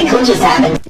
cool just happened.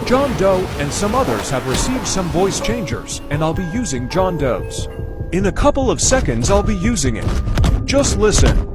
John Doe and some others have received some voice changers, and I'll be using John Doe's. In a couple of seconds I'll be using it. Just listen.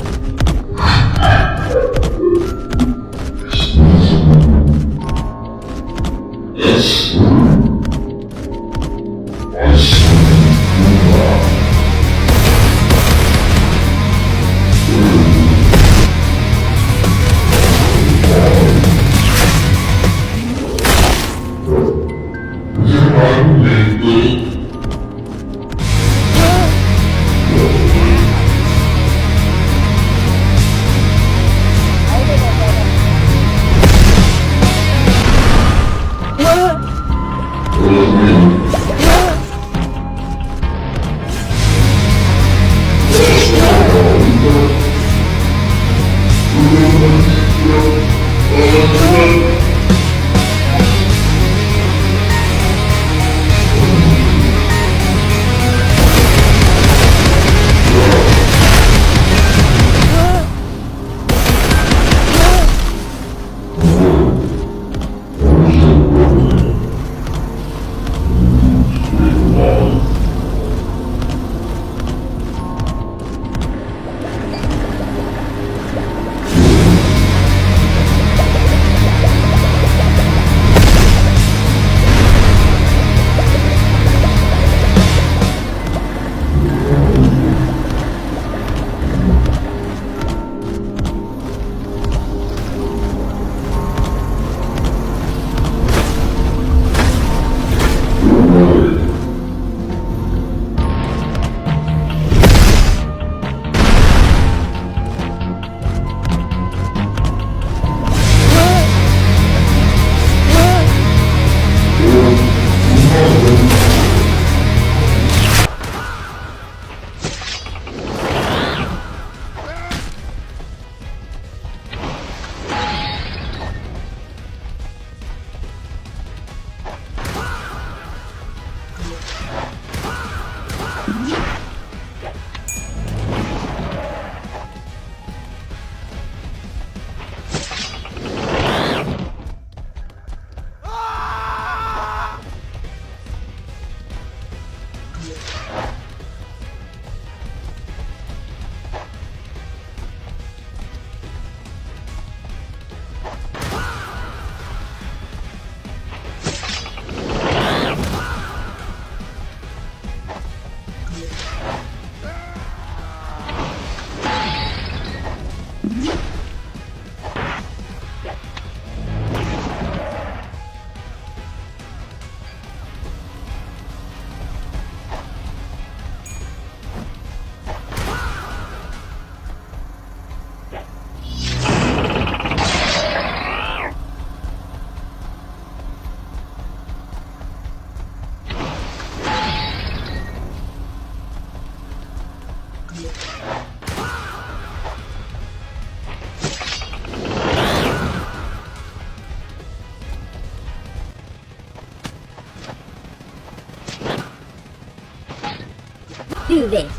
Do this.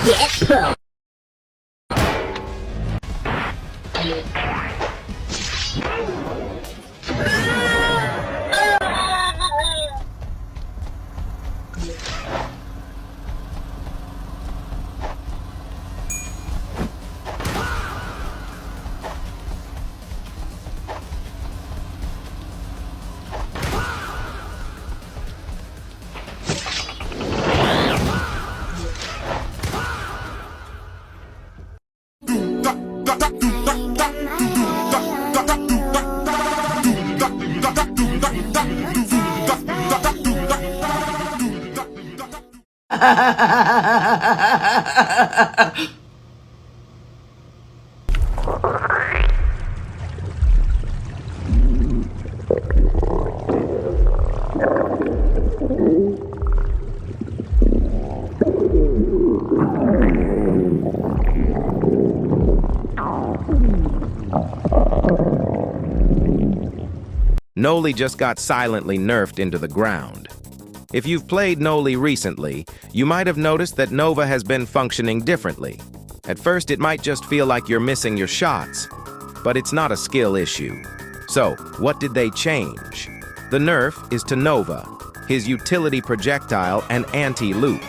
Get pro. Noli just got silently nerfed into the ground. If you've played Noli recently, you might have noticed that Nova has been functioning differently. At first, it might just feel like you're missing your shots, but it's not a skill issue. So, what did they change? The nerf is to Nova, his utility projectile and anti-loop.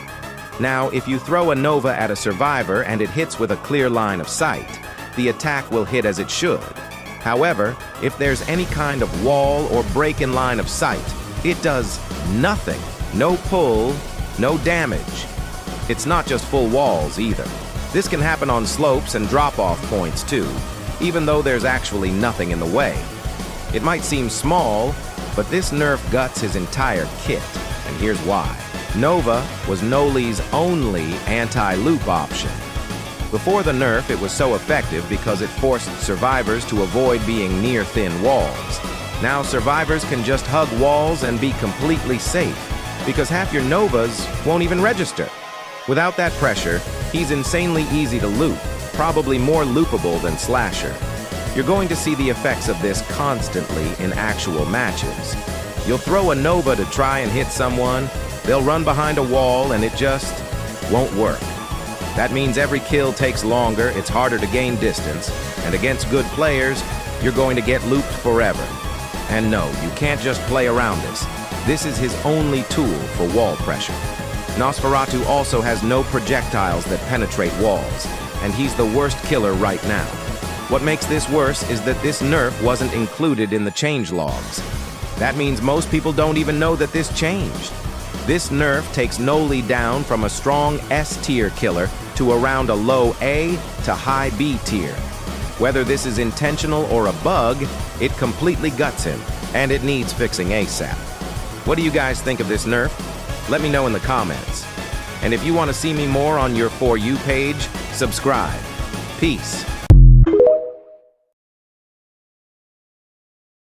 Now, if you throw a Nova at a survivor and it hits with a clear line of sight, the attack will hit as it should. However, if there's any kind of wall or break in line of sight, it does nothing. No pull, no damage. It's not just full walls either. This can happen on slopes and drop-off points too, even though there's actually nothing in the way. It might seem small, but this nerf guts his entire kit, and here's why. Nova was Noli's only anti-loop option. Before the nerf, it was so effective because it forced survivors to avoid being near thin walls. Now survivors can just hug walls and be completely safe, because half your Novas won't even register. Without that pressure, he's insanely easy to loop, probably more loopable than Slasher. You're going to see the effects of this constantly in actual matches. You'll throw a Nova to try and hit someone, they'll run behind a wall and it just won't work. That means every kill takes longer, it's harder to gain distance, and against good players, you're going to get looped forever. And no, you can't just play around this. This is his only tool for wall pressure. Nosferatu also has no projectiles that penetrate walls, and he's the worst killer right now. What makes this worse is that this nerf wasn't included in the change logs. That means most people don't even know that this changed. This nerf takes Noli down from a strong S-tier killer to around a low A to high B tier. Whether this is intentional or a bug, it completely guts him, and it needs fixing ASAP. What do you guys think of this nerf? Let me know in the comments. And if you want to see me more on your For You page, subscribe. Peace.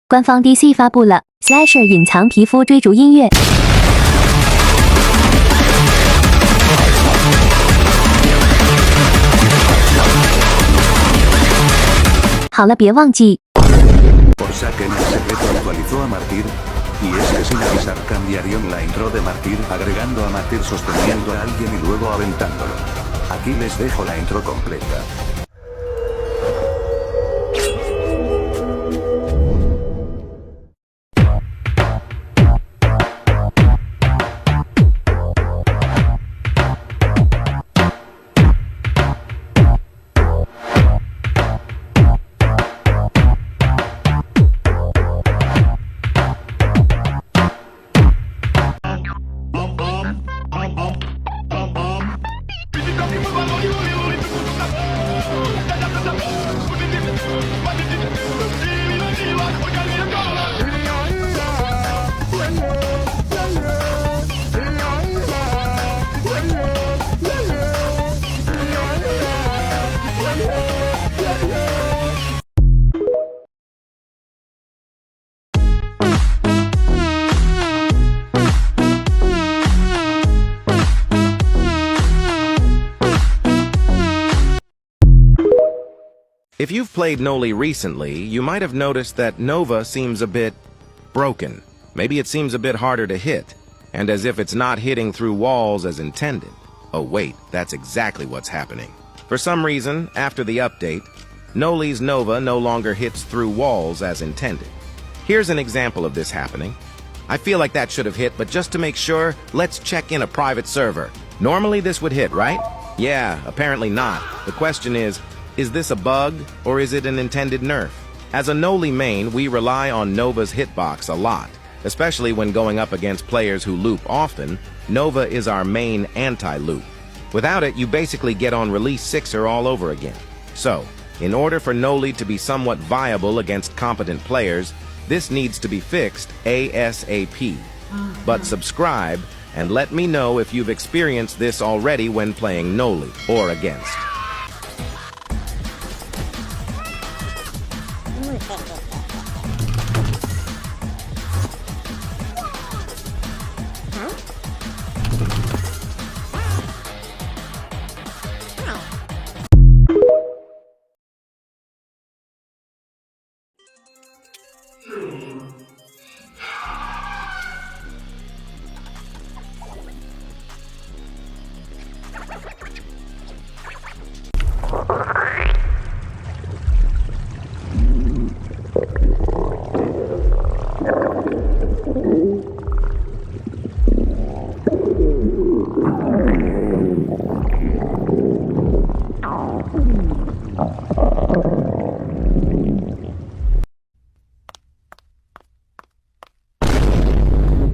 官方 DC 发布了 Slasher 隐藏皮肤追逐音乐。好了，别忘记。Por que en el secreto actualizó a Martyr. Y es que sin avisar cambiaron la intro de Martyr agregando a Martyr sosteniendo a alguien y luego aventándolo. Aquí les dejo la intro completa. If you've played Noli recently, you might have noticed that Nova seems a bit broken. Maybe it seems a bit harder to hit, and as if it's not hitting through walls as intended. Oh wait, that's exactly what's happening. For some reason, after the update, Noli's Nova no longer hits through walls as intended. Here's an example of this happening. I feel like that should have hit, but just to make sure, let's check in a private server. Normally this would hit, right? Yeah, apparently not. The question is this a bug, or is it an intended nerf? As a Noli main, we rely on Nova's hitbox a lot, especially when going up against players who loop often. Nova is our main anti-loop. Without it, you basically get on release 6er all over again. So, in order for Noli to be somewhat viable against competent players, this needs to be fixed ASAP. But subscribe and let me know if you've experienced this already when playing Noli or against.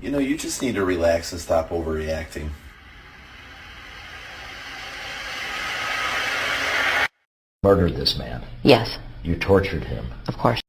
You know, you just need to relax and stop overreacting. Murdered this man. Yes, You tortured him. of course.